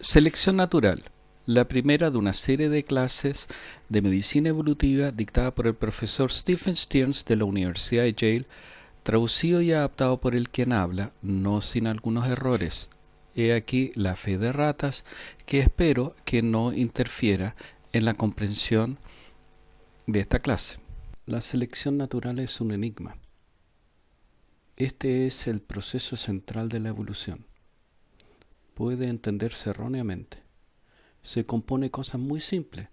Selección natural, la primera de una serie de clases de medicina evolutiva dictada por el profesor Stephen Stearns de la Universidad de Yale, traducido y adaptado por el quien habla, no sin algunos errores. He aquí la fe de ratas que espero que no interfiera en la comprensión de esta clase. La selección natural es un enigma. Este es el proceso central de la evolución. Puede entenderse erróneamente. Se compone de cosas muy simples,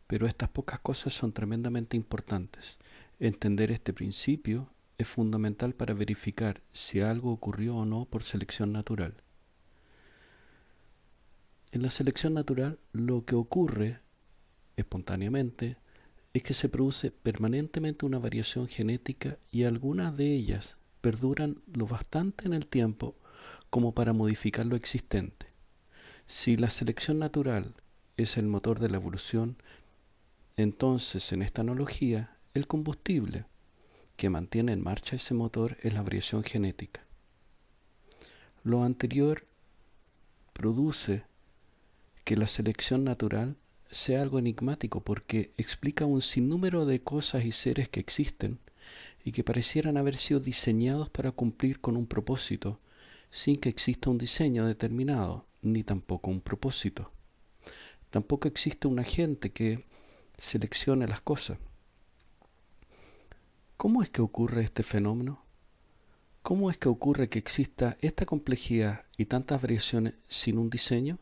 pero estas pocas cosas son tremendamente importantes. Entender este principio es fundamental para verificar si algo ocurrió o no por selección natural. En la selección natural, lo que ocurre espontáneamente es que se produce permanentemente una variación genética y algunas de ellas perduran lo bastante en el tiempo como para modificar lo existente. Si la selección natural es el motor de la evolución, entonces en esta analogía el combustible que mantiene en marcha ese motor es la variación genética. Lo anterior produce que la selección natural sea algo enigmático porque explica un sinnúmero de cosas y seres que existen y que parecieran haber sido diseñados para cumplir con un propósito sin que exista un diseño determinado, ni tampoco un propósito. Tampoco existe un agente que seleccione las cosas. ¿Cómo es que ocurre este fenómeno? ¿Cómo es que ocurre que exista esta complejidad y tantas variaciones sin un diseño?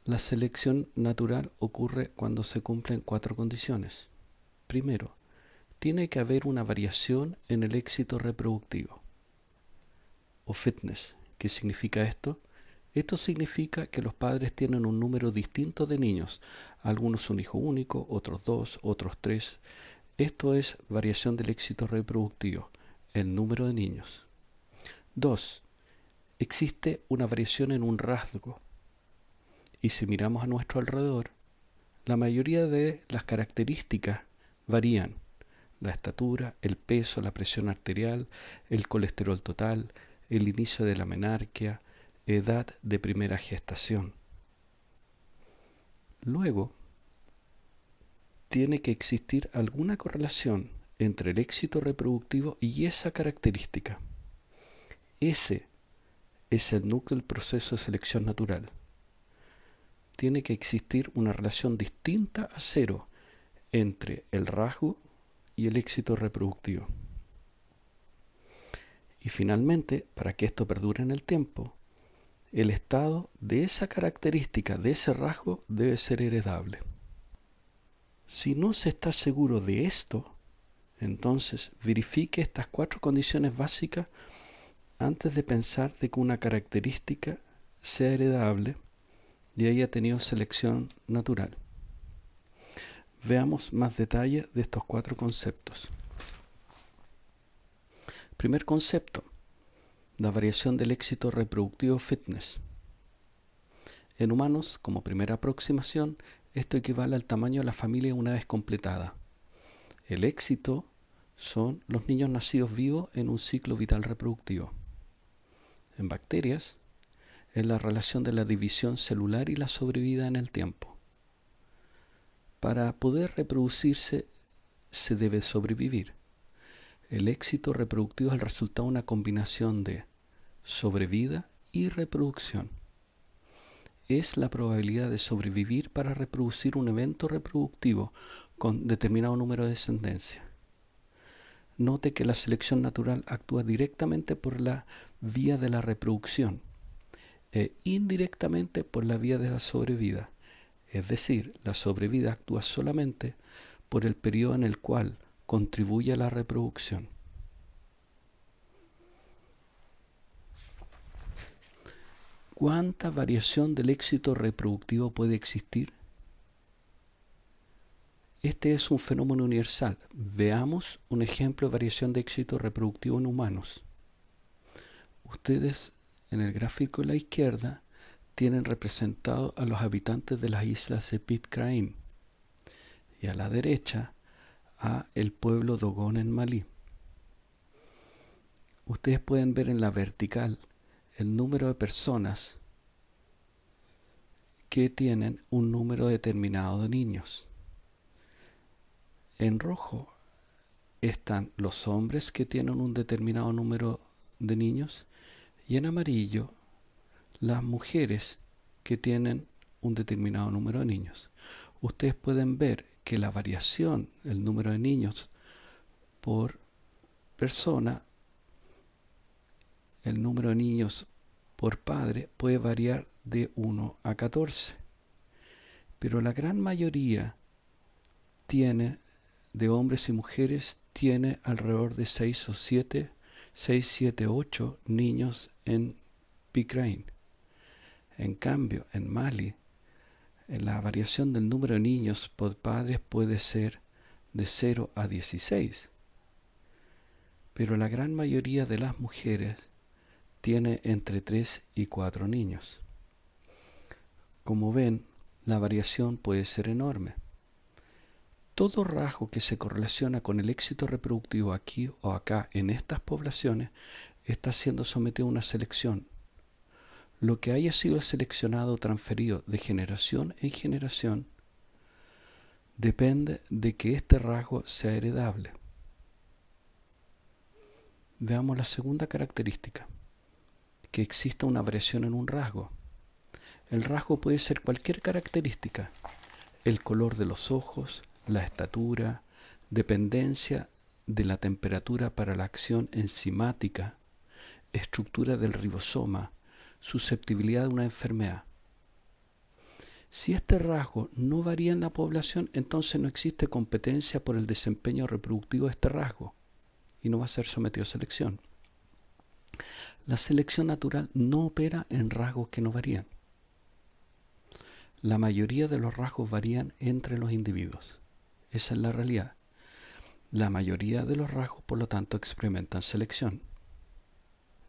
La selección natural ocurre cuando se cumplen 4 condiciones. Primero, tiene que haber una variación en el éxito reproductivo, o fitness. ¿Qué significa esto? Esto significa que los padres tienen un número distinto de niños. Algunos un hijo único, otros 2, otros 3. Esto es variación del éxito reproductivo, el número de niños. 2. Existe una variación en un rasgo. Y si miramos a nuestro alrededor, la mayoría de las características varían. La estatura, el peso, la presión arterial, el colesterol total, el inicio de la menarquia, edad de primera gestación. Luego, tiene que existir alguna correlación entre el éxito reproductivo y esa característica. Ese es el núcleo del proceso de selección natural. Tiene que existir una relación distinta a cero entre el rasgo y el éxito reproductivo. Y finalmente, para que esto perdure en el tiempo, el estado de esa característica, de ese rasgo, debe ser heredable. Si no se está seguro de esto, entonces verifique estas 4 condiciones básicas antes de pensar de que una característica sea heredable y haya tenido selección natural. Veamos más detalles de estos 4 conceptos. Primer concepto, la variación del éxito reproductivo fitness. En humanos, como primera aproximación, esto equivale al tamaño de la familia una vez completada. El éxito son los niños nacidos vivos en un ciclo vital reproductivo. En bacterias, es la relación de la división celular y la sobrevida en el tiempo. Para poder reproducirse, se debe sobrevivir. El éxito reproductivo es el resultado de una combinación de sobrevida y reproducción. Es la probabilidad de sobrevivir para reproducir un evento reproductivo con determinado número de descendencia. Note que la selección natural actúa directamente por la vía de la reproducción e indirectamente por la vía de la sobrevida. Es decir, la sobrevida actúa solamente por el periodo en el cual contribuye a la reproducción. ¿Cuánta variación del éxito reproductivo puede existir? Este es un fenómeno universal. Veamos un ejemplo de variación de éxito reproductivo en humanos. Ustedes en el gráfico de la izquierda tienen representados a los habitantes de las islas de Pitcairn y a la derecha a el pueblo Dogon en Malí. Ustedes pueden ver en la vertical el número de personas que tienen un número determinado de niños. En rojo están los hombres que tienen un determinado número de niños y en amarillo las mujeres que tienen un determinado número de niños. Ustedes pueden ver que la variación, el número de niños por persona, el número de niños por padre puede variar de 1 a 14, pero la gran mayoría de hombres y mujeres tiene alrededor de 6 o 7, 6, 7, 8 niños en Bahrein. En cambio, en Mali, la variación del número de niños por padres puede ser de 0 a 16, pero la gran mayoría de las mujeres tiene entre 3 y 4 niños. Como ven, la variación puede ser enorme. Todo rasgo que se correlaciona con el éxito reproductivo aquí o acá en estas poblaciones está siendo sometido a una selección. Lo que haya sido seleccionado o transferido de generación en generación depende de que este rasgo sea heredable. Veamos la segunda característica, que exista una variación en un rasgo. El rasgo puede ser cualquier característica: el color de los ojos, la estatura, dependencia de la temperatura para la acción enzimática, estructura del ribosoma, susceptibilidad de una enfermedad. Si este rasgo no varía en la población, entonces no existe competencia por el desempeño reproductivo de este rasgo y no va a ser sometido a selección. La selección natural no opera en rasgos que no varían. La mayoría de los rasgos varían entre los individuos. Esa es la realidad. La mayoría de los rasgos, por lo tanto, experimentan selección.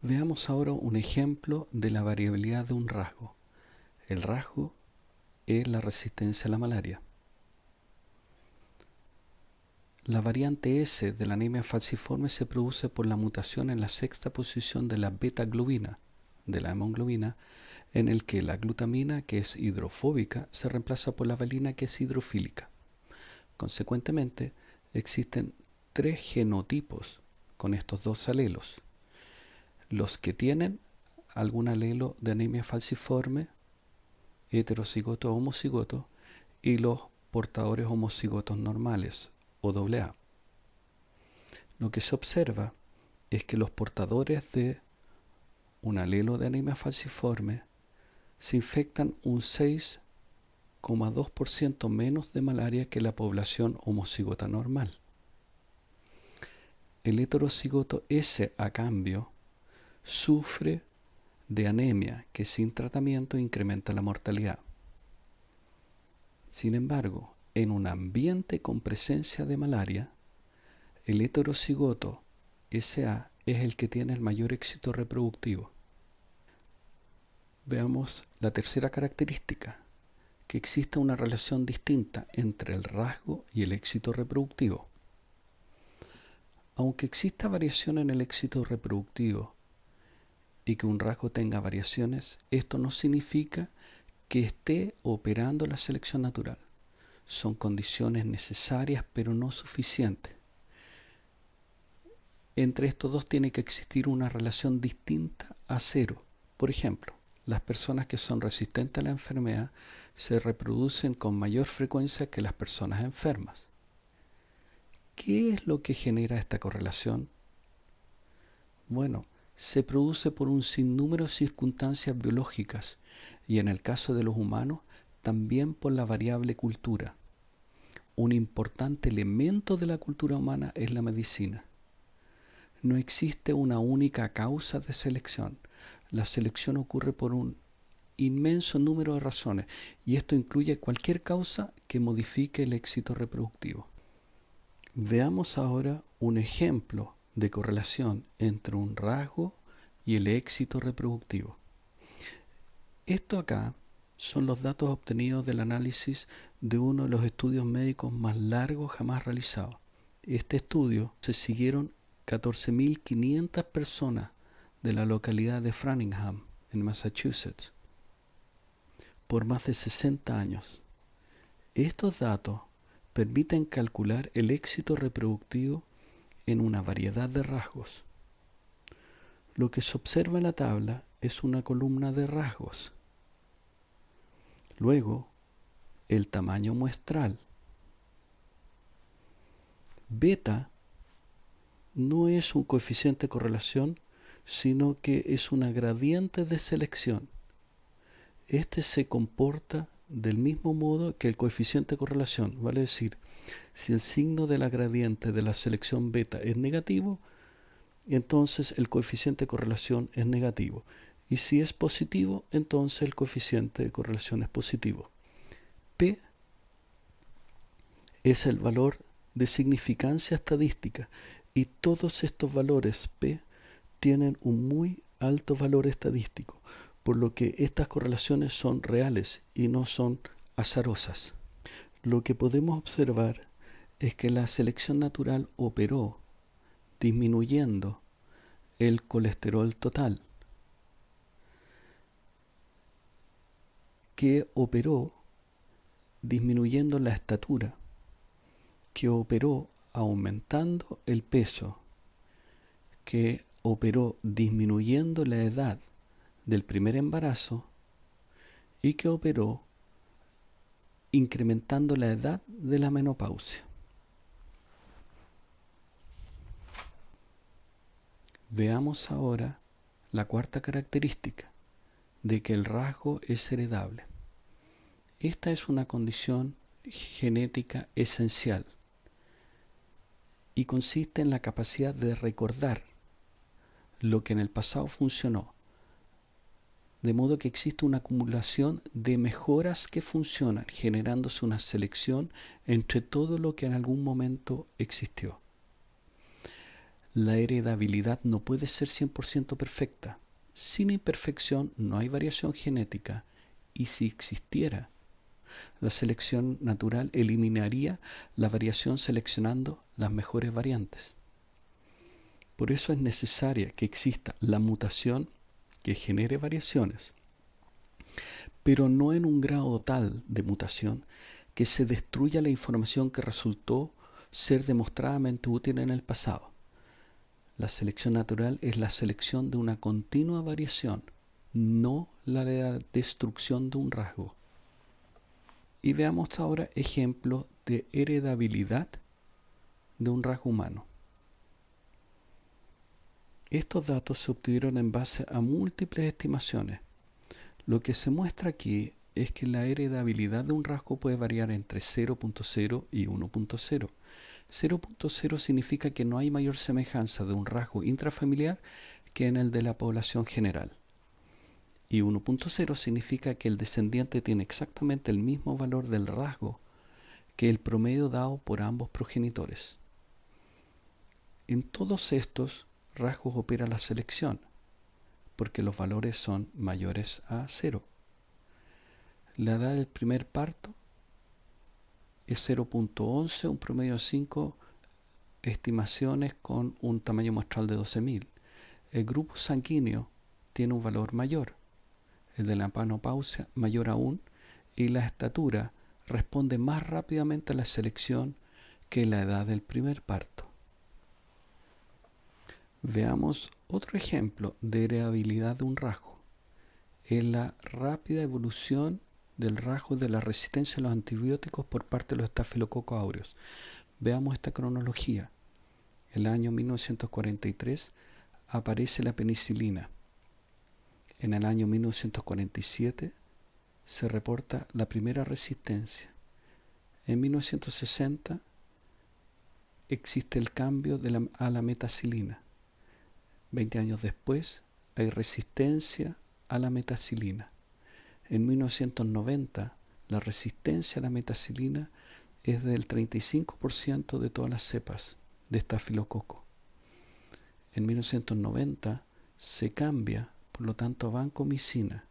Veamos ahora un ejemplo de la variabilidad de un rasgo. El rasgo es la resistencia a la malaria. La variante S de la anemia falciforme se produce por la mutación en la sexta posición de la beta-globina, de la hemoglobina, en el que la glutamina, que es hidrofóbica, se reemplaza por la valina, que es hidrofílica. Consecuentemente, existen 3 genotipos con estos 2 alelos. Los que tienen algún alelo de anemia falciforme, heterocigoto o homocigoto, y los portadores homocigotos normales o AA. Lo que se observa es que los portadores de un alelo de anemia falciforme se infectan un 6,2% menos de malaria que la población homocigota normal. El heterocigoto S, a cambio, sufre de anemia que sin tratamiento incrementa la mortalidad. Sin embargo, en un ambiente con presencia de malaria, el heterocigoto SA es el que tiene el mayor éxito reproductivo. Veamos la tercera característica, que existe una relación distinta entre el rasgo y el éxito reproductivo. Aunque exista variación en el éxito reproductivo y que un rasgo tenga variaciones, esto no significa que esté operando la selección natural. Son condiciones necesarias pero no suficientes. Entre estos dos tiene que existir una relación distinta a cero. Por ejemplo, las personas que son resistentes a la enfermedad se reproducen con mayor frecuencia que las personas enfermas. ¿Qué es lo que genera esta correlación? Bueno, se produce por un sinnúmero de circunstancias biológicas y en el caso de los humanos también por la variable cultura. Un importante elemento de la cultura humana es la medicina. No existe una única causa de selección. La selección ocurre por un inmenso número de razones y esto incluye cualquier causa que modifique el éxito reproductivo. Veamos ahora un ejemplo de correlación entre un rasgo y el éxito reproductivo. Esto acá son los datos obtenidos del análisis de uno de los estudios médicos más largos jamás realizados. Este estudio se siguieron 14.500 personas de la localidad de Framingham, en Massachusetts. por más de 60 años. Estos datos permiten calcular el éxito reproductivo en una variedad de rasgos. Lo que se observa en la tabla es una columna de rasgos. Luego, el tamaño muestral. Beta no es un coeficiente de correlación, sino que es una gradiente de selección. Este se comporta del mismo modo que el coeficiente de correlación, vale decir, si el signo de la gradiente de la selección beta es negativo, entonces el coeficiente de correlación es negativo. Y si es positivo, entonces el coeficiente de correlación es positivo. P es el valor de significancia estadística y todos estos valores P tienen un muy alto valor estadístico, por lo que estas correlaciones son reales y no son azarosas. Lo que podemos observar es que la selección natural operó disminuyendo el colesterol total, que operó disminuyendo la estatura, que operó aumentando el peso, que operó disminuyendo la edad del primer embarazo y que operó incrementando la edad de la menopausia. Veamos ahora la cuarta característica de que el rasgo es heredable. Esta es una condición genética esencial y consiste en la capacidad de recordar lo que en el pasado funcionó, de modo que existe una acumulación de mejoras que funcionan, generándose una selección entre todo lo que en algún momento existió. La heredabilidad no puede ser 100% perfecta. Sin imperfección no hay variación genética, y si existiera, la selección natural eliminaría la variación seleccionando las mejores variantes. Por eso es necesaria que exista la mutación que genere variaciones, pero no en un grado tal de mutación que se destruya la información que resultó ser demostradamente útil en el pasado. La selección natural es la selección de una continua variación, no la destrucción de un rasgo. Y veamos ahora ejemplos de heredabilidad de un rasgo humano. Estos datos se obtuvieron en base a múltiples estimaciones. Lo que se muestra aquí es que la heredabilidad de un rasgo puede variar entre 0.0 y 1.0. 0.0 significa que no hay mayor semejanza de un rasgo intrafamiliar que en el de la población general. Y 1.0 significa que el descendiente tiene exactamente el mismo valor del rasgo que el promedio dado por ambos progenitores. En todos estos rasgos opera la selección, porque los valores son mayores a 0. La edad del primer parto es 0.11, un promedio de 5 estimaciones con un tamaño muestral de 12.000. El grupo sanguíneo tiene un valor mayor, el de la menopausia mayor aún, y la estatura responde más rápidamente a la selección que la edad del primer parto. Veamos otro ejemplo de heredabilidad de un rasgo. Es la rápida evolución del rasgo de la resistencia a los antibióticos por parte de los estafilococos aureus. Veamos esta cronología. En el año 1943 aparece la penicilina. En el año 1947 se reporta la primera resistencia. En 1960 existe el cambio a la metacilina. 20 años después hay resistencia a la metacilina. En 1990 la resistencia a la metacilina es del 35% de todas las cepas de estafilococo. En 1990 se cambia, por lo tanto, a vancomicina.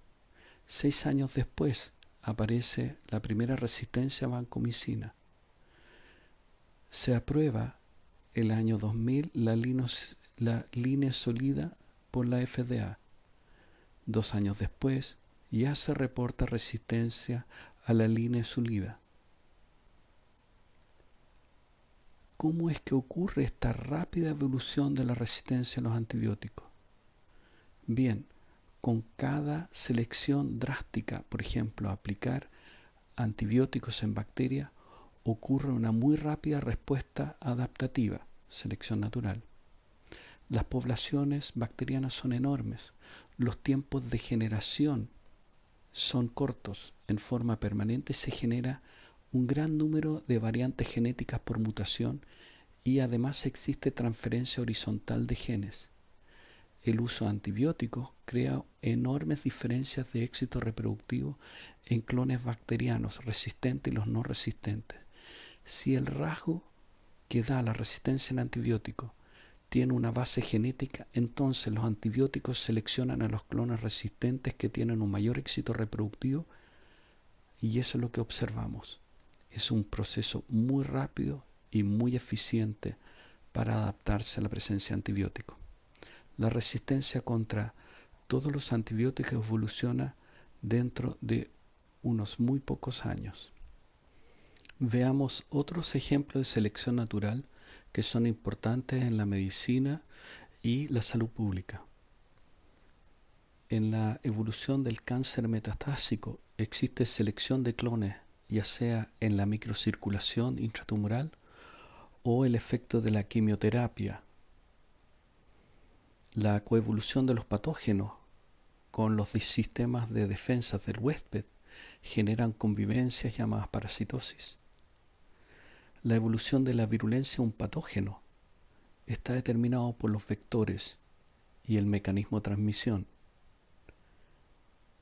6 años después aparece la primera resistencia a vancomicina. Se aprueba el año 2000 la linesolida por la FDA. 2 años después ya se reporta resistencia a la línea insulina. ¿Cómo es que ocurre esta rápida evolución de la resistencia a los antibióticos? Bien, con cada selección drástica, por ejemplo, aplicar antibióticos en bacterias, ocurre una muy rápida respuesta adaptativa, selección natural. Las poblaciones bacterianas son enormes, los tiempos de generación son cortos, en forma permanente se genera un gran número de variantes genéticas por mutación y además existe transferencia horizontal de genes. El uso de antibióticos crea enormes diferencias de éxito reproductivo en clones bacterianos resistentes y los no resistentes. Si el rasgo que da la resistencia al antibiótico tiene una base genética, entonces los antibióticos seleccionan a los clones resistentes que tienen un mayor éxito reproductivo, y eso es lo que observamos. Es un proceso muy rápido y muy eficiente para adaptarse a la presencia de antibióticos. La resistencia contra todos los antibióticos evoluciona dentro de unos muy pocos años. Veamos otros ejemplos de selección natural que son importantes en la medicina y la salud pública. En la evolución del cáncer metastásico existe selección de clones, ya sea en la microcirculación intratumoral o el efecto de la quimioterapia. La coevolución de los patógenos con los sistemas de defensa del huésped generan convivencias llamadas parasitosis. La evolución de la virulencia de un patógeno está determinado por los vectores y el mecanismo de transmisión.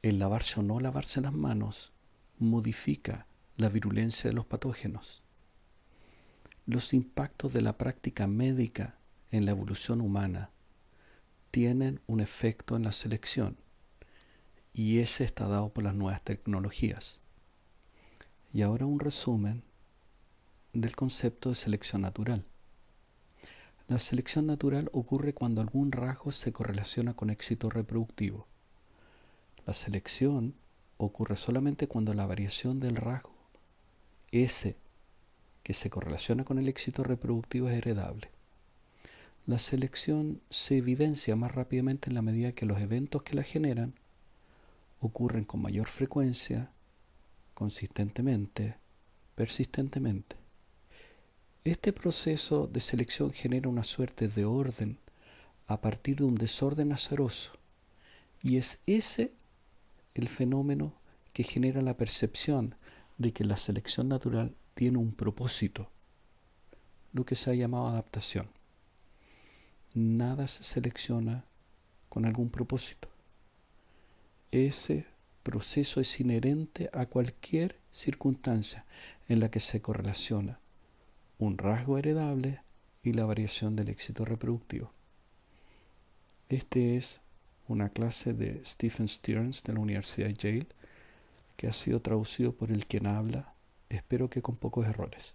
El lavarse o no lavarse las manos modifica la virulencia de los patógenos. Los impactos de la práctica médica en la evolución humana tienen un efecto en la selección, y ese está dado por las nuevas tecnologías. Y ahora un resumen del concepto de selección natural. La selección natural ocurre cuando algún rasgo se correlaciona con éxito reproductivo. La selección ocurre solamente cuando la variación del rasgo ese que se correlaciona con el éxito reproductivo es heredable. La selección se evidencia más rápidamente en la medida que los eventos que la generan ocurren con mayor frecuencia, consistentemente, persistentemente. Este proceso de selección genera una suerte de orden a partir de un desorden azaroso, y es ese el fenómeno que genera la percepción de que la selección natural tiene un propósito, lo que se ha llamado adaptación. Nada se selecciona con algún propósito. Ese proceso es inherente a cualquier circunstancia en la que se correlaciona un rasgo heredable y la variación del éxito reproductivo. Este es una clase de Stephen Stearns de la Universidad de Yale que ha sido traducido por el quien habla, espero que con pocos errores.